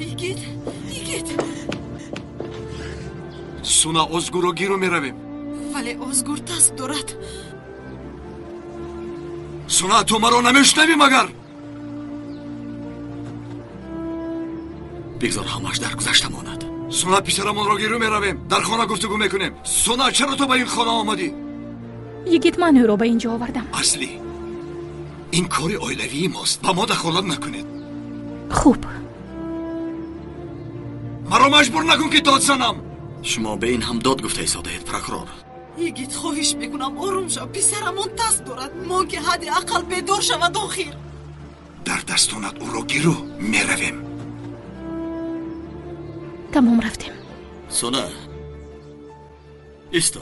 یگید سونا ازگور رو گیرو میرویم. ولی ازگور دست دارد. سونا تو مرا نمیشنوی مگر؟ بگذار همش در گذشته ماند. سونا پسرمون رو گیرو میرویم. در خانه گفتگو میکنیم. سونا چرا تو به این خانه آمدی؟ یگید من او رو به اینجا آوردم. اصلی این کاری اویلوی ماست. با ما دخالت نکنید. خوب. مرا مجبور نکن که داد زنم. شما به این هم داد گفته ایستاده اید پروکرور. یگید خواهش میکنم آروم شو. پسرمون دست دارد. ما که حداقل بیدار شود آخر. در دستونت او رو گیرو میرویم. تمام رفتیم. سونا ایستا.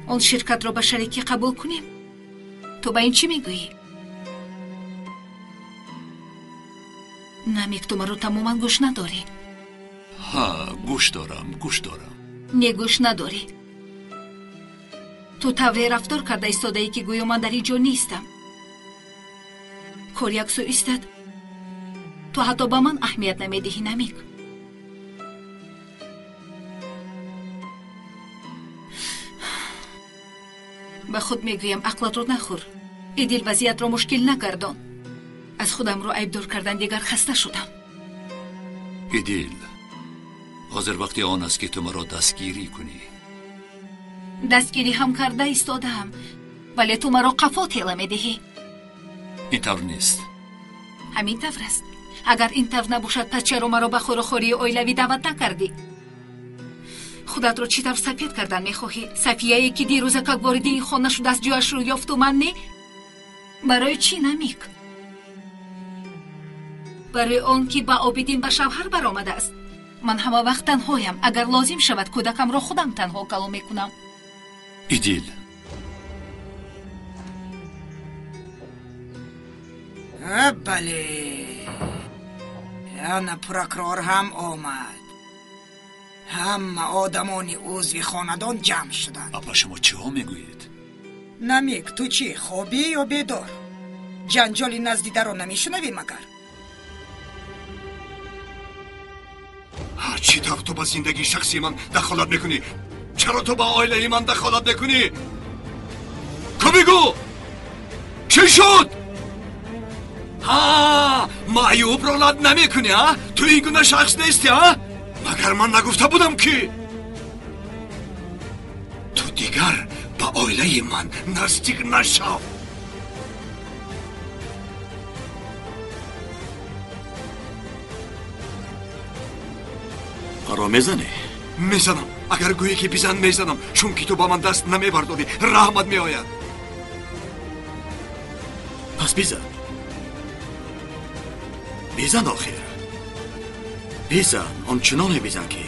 اون شرکت رو به شریکی قبول کنیم. تو با این چی میگویی؟ نمیک تو مرا تماما گوش نداری. ها گوش دارم. نه گوش نداری. تو طوری رفتار کرده ایستاده ای که گویا من در اینجا نیستم. کار یک سو ایستد. تو حتی با من اهمیت نمیدهی نمیک. به خود میگویم عقلت رو نخور. ایدیل وضعیت رو مشکل نگردان. از خودم رو عیبدار کردن دیگر خسته شدم. ایدیل حاضر وقتی آن است که تو مرا دستگیری کنی. دستگیری هم کرده ایستاده هم. ولی تو مرا قفا تیله میدهی. این طور نیست. همین طور است. اگر این طور نباشد پس چرا مرا به خوری اویلوی دعوت نکردی؟ خودت رو چی طور سفید کردن میخواهی؟ صفیه‌ای که دیروز که واردی این خانه شد از جوش رو یافت و من نه؟ برای چی نمیک؟ برای آن که با آبیدین به شوهر برآمده است. من همه وقت تنهایم. اگر لازم شود کودکم را خودم تنها کلو میکنم. ایدیل بله یعنی پروکرور هم آمد. همه آدمان عضو خاندان جمع شدند. اپا شما چه ها میگویید؟ نمیک تو چی خوابی یا بیدار؟ جنجالی نزدیده رو نمیشنوی مگر؟ چی طور تو با زندگی شخصی من دخالت میکنی؟ چرا تو با عائله من دخالت میکنی؟ که بگو چی شد؟ معیوب رو رد نمیکنی ها؟ تو این گونه شخص نیستی ها؟ مگر من نگفته بودم که تو دیگر با عائله من نزدیک نشو. مرا میزنی؟ میزنم. اگر گویی که بزن میزنم. چون که تو با من دست نمیبرداری رحمت میآید. پس بیزن آخر. بیزن آنچنانه بیزن که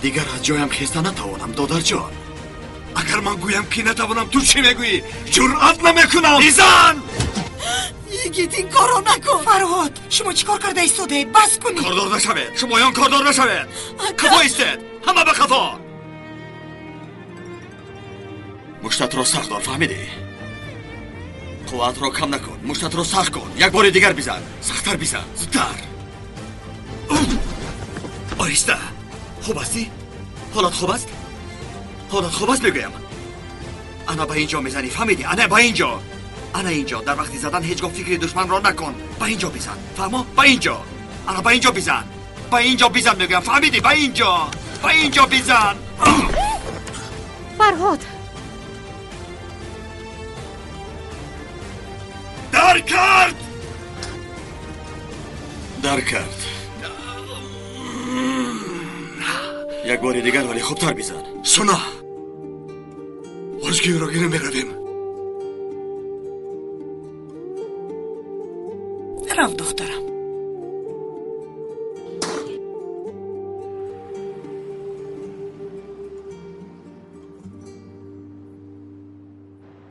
دیگر از جایم خیسته نتوانم. دادر جان اگر من گویم که نتوانم تو چی میگویی؟ جرأت نمیکنم. بیزن. یگید این کارو نکن. فرهاد شما چیکار کرده ایستاده؟ بس کنی. کاردار نشوید. شمایان کاردار نشوید. کفا ایستید. همه به کفا. مشتت را سخت دار. فهمیدی؟ قوت را کم نکن. مشتت را سخت کن. یک بار دیگر بزن. سخت‌تر بزن. زودتر. آهسته. خوب هستی؟ حالت خوب است؟ حالت خوب است میگویم. انا به اینجا میزنی. فهمیدی؟ انا به اینجا. انا اینجا. در وقتی زدن هیچگاه فکر دشمن را نکن. به اینجا بزن. فهمو؟ به اینجا. انا به اینجا بزن. به اینجا بزن میگویم. فهمیدی؟ به اینجا. به اینجا بزن. فرهاد در کرد. یک بار دیگر ولی خوبتر بزن. سونا ازگیر رو گیره میرویم. رفت دخترم.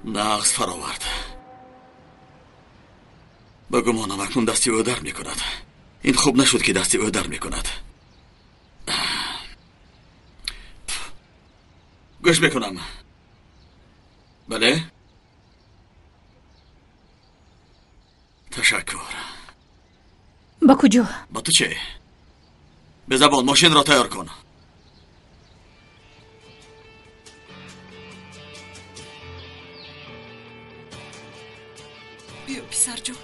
نقص فراورد. به گمانم اکنون دستی او در می کند. این خوب نشد که دستی او در می کند. گوش میکنم. بله؟ تشکر. با کجا؟ با تو چه؟ به زبان ماشین را تیار کن. بیا پسر جون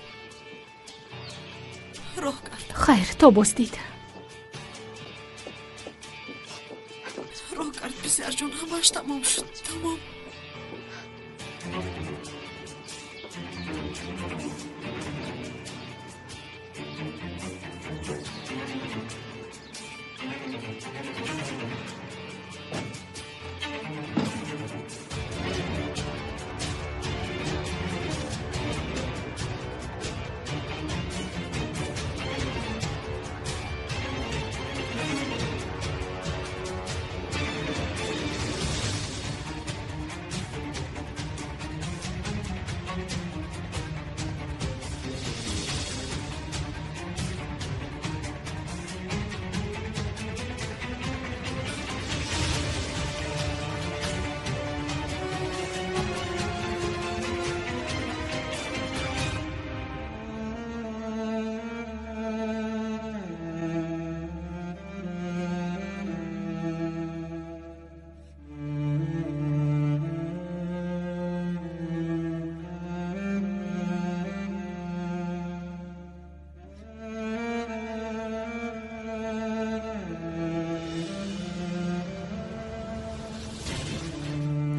راه کرد. خیر تا بازدید. راه کرد پسر جون همش تمام شد. تمام.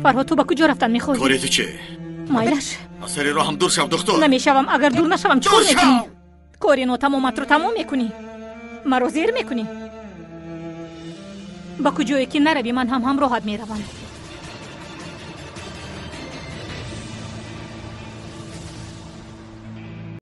فرهاد تو با کجا رفتن میخوای؟ کاری تو چه؟ مایلش از سری راه هم دور شو دکتر. نمیشوم. اگر دور نشوم چکار دور شو! میکنی؟ کاری ناتمامت رو تمام میکنی. مرا زیر میکنی. با کجایی که نروی من هم همراهت میروم.